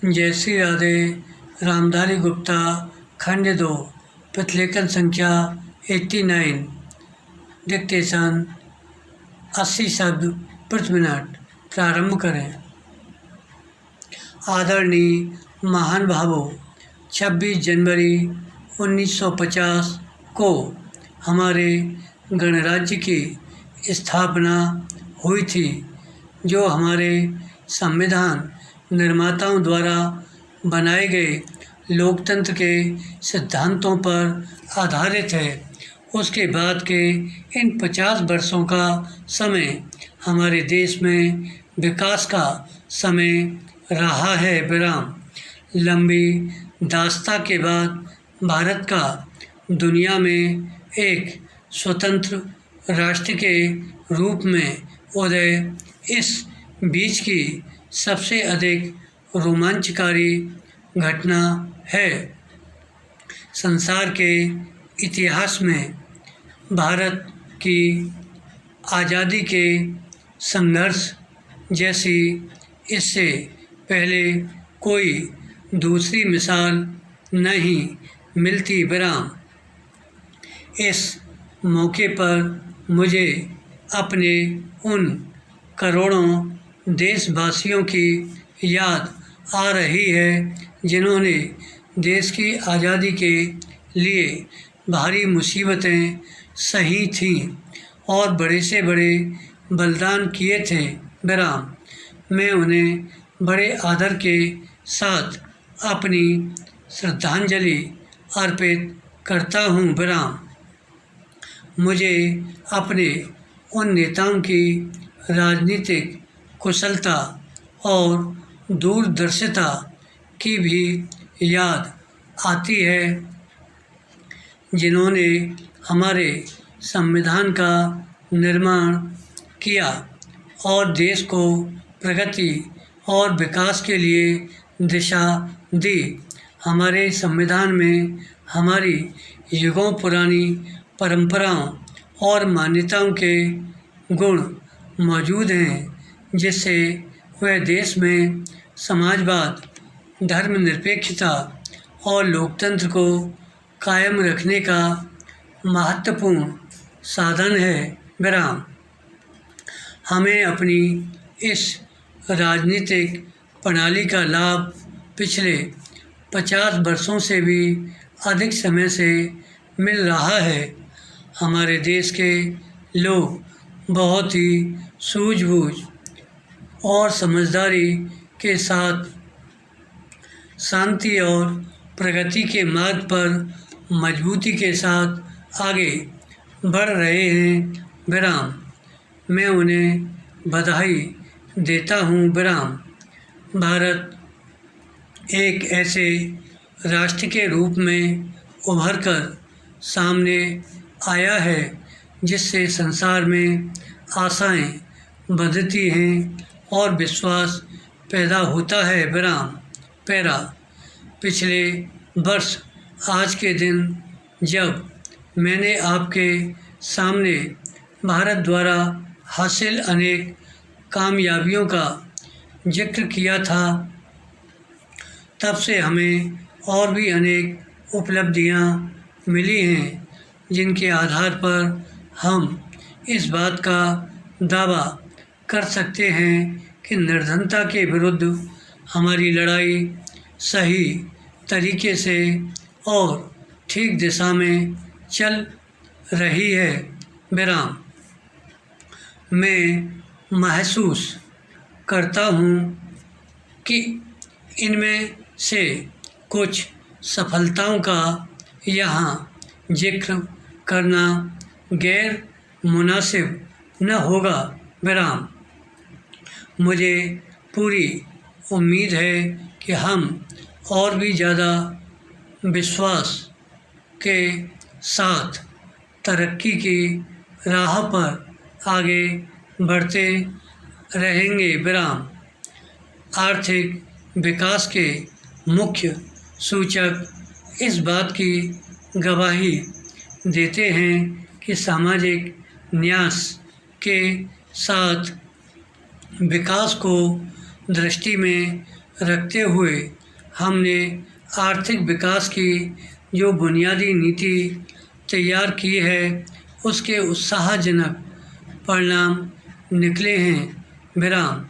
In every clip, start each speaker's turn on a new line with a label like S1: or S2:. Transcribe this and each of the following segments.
S1: जय श्री राधे। रामधारी गुप्ता खंड 2 प्रतिलेखन संख्या 89। डिक्टेशन 80 शब्द प्रति मिनट। प्रारंभ करें। आदरणीय महान भावों, 26 जनवरी 1950 को हमारे गणराज्य की स्थापना हुई थी, जो हमारे संविधान निर्माताओं द्वारा बनाए गए लोकतंत्र के सिद्धांतों पर आधारित है। उसके बाद के इन 50 वर्षों का समय हमारे देश में विकास का समय रहा है। विराम। लंबी दास्ता के बाद भारत का दुनिया में एक स्वतंत्र राष्ट्र के रूप में उदय इस बीच की सबसे अधिक रोमांचकारी घटना है। संसार के इतिहास में भारत की आज़ादी के संघर्ष जैसी इससे पहले कोई दूसरी मिसाल नहीं मिलती। विराम। इस मौके पर मुझे अपने उन करोड़ों देशवासियों की याद आ रही है जिन्होंने देश की आज़ादी के लिए भारी मुसीबतें सही थीं और बड़े से बड़े बलिदान किए थे। विराम। मैं उन्हें बड़े आदर के साथ अपनी श्रद्धांजलि अर्पित करता हूँ। विराम। मुझे अपने उन नेताओं की राजनीतिक कुशलता और दूरदर्शिता की भी याद आती है, जिन्होंने हमारे संविधान का निर्माण किया और देश को प्रगति और विकास के लिए दिशा दी। हमारे संविधान में हमारी युगों पुरानी परंपराओं और मान्यताओं के गुण मौजूद हैं, जिससे वह देश में समाजवाद, धर्मनिरपेक्षता और लोकतंत्र को कायम रखने का महत्वपूर्ण साधन है। विराम। हमें अपनी इस राजनीतिक प्रणाली का लाभ पिछले 50 वर्षों से भी अधिक समय से मिल रहा है। हमारे देश के लोग बहुत ही सूझबूझ और समझदारी के साथ शांति और प्रगति के मार्ग पर मजबूती के साथ आगे बढ़ रहे हैं। विराम। मैं उन्हें बधाई देता हूँ। विराम। भारत एक ऐसे राष्ट्र के रूप में उभरकर सामने आया है जिससे संसार में आशाएं बढ़ती हैं और विश्वास पैदा होता है। विराम। पैरा। पिछले वर्ष आज के दिन जब मैंने आपके सामने भारत द्वारा हासिल अनेक कामयाबियों का जिक्र किया था, तब से हमें और भी अनेक उपलब्धियां मिली हैं, जिनके आधार पर हम इस बात का दावा कर सकते हैं कि निर्धनता के विरुद्ध हमारी लड़ाई सही तरीके से और ठीक दिशा में चल रही है। विराम। मैं महसूस करता हूँ कि इनमें से कुछ सफलताओं का यहाँ जिक्र करना गैर मुनासिब न होगा। विराम। मुझे पूरी उम्मीद है कि हम और भी ज़्यादा विश्वास के साथ तरक्की की राह पर आगे बढ़ते रहेंगे। विराम। आर्थिक विकास के मुख्य सूचक इस बात की गवाही देते हैं कि सामाजिक न्यास के साथ विकास को दृष्टि में रखते हुए हमने आर्थिक विकास की जो बुनियादी नीति तैयार की है उसके उत्साहजनक परिणाम निकले हैं। विराम।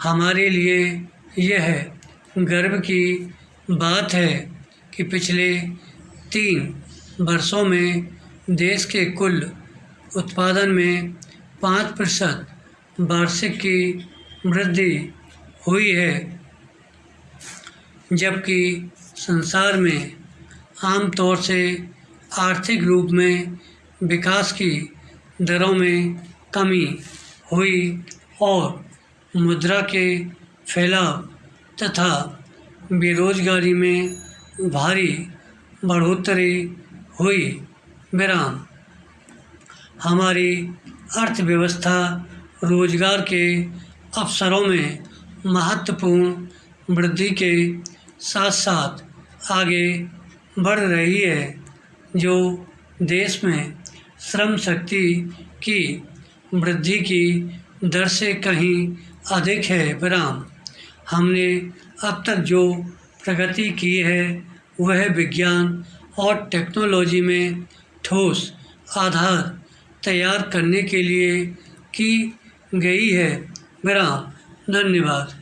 S1: हमारे लिए यह गर्व की बात है कि पिछले 3 वर्षों में देश के कुल उत्पादन में 5% वार्षिक की वृद्धि हुई है, जबकि संसार में आमतौर से आर्थिक रूप में विकास की दरों में कमी हुई और मुद्रा के फैलाव तथा बेरोजगारी में भारी बढ़ोतरी हुई। विराम। हमारी अर्थव्यवस्था रोजगार के अवसरों में महत्वपूर्ण वृद्धि के साथ साथ आगे बढ़ रही है, जो देश में श्रम शक्ति की वृद्धि की दर से कहीं अधिक है। विराम। हमने अब तक जो प्रगति की है वह विज्ञान और टेक्नोलॉजी में ठोस आधार तैयार करने के लिए की गई है। विराम। धन्यवाद।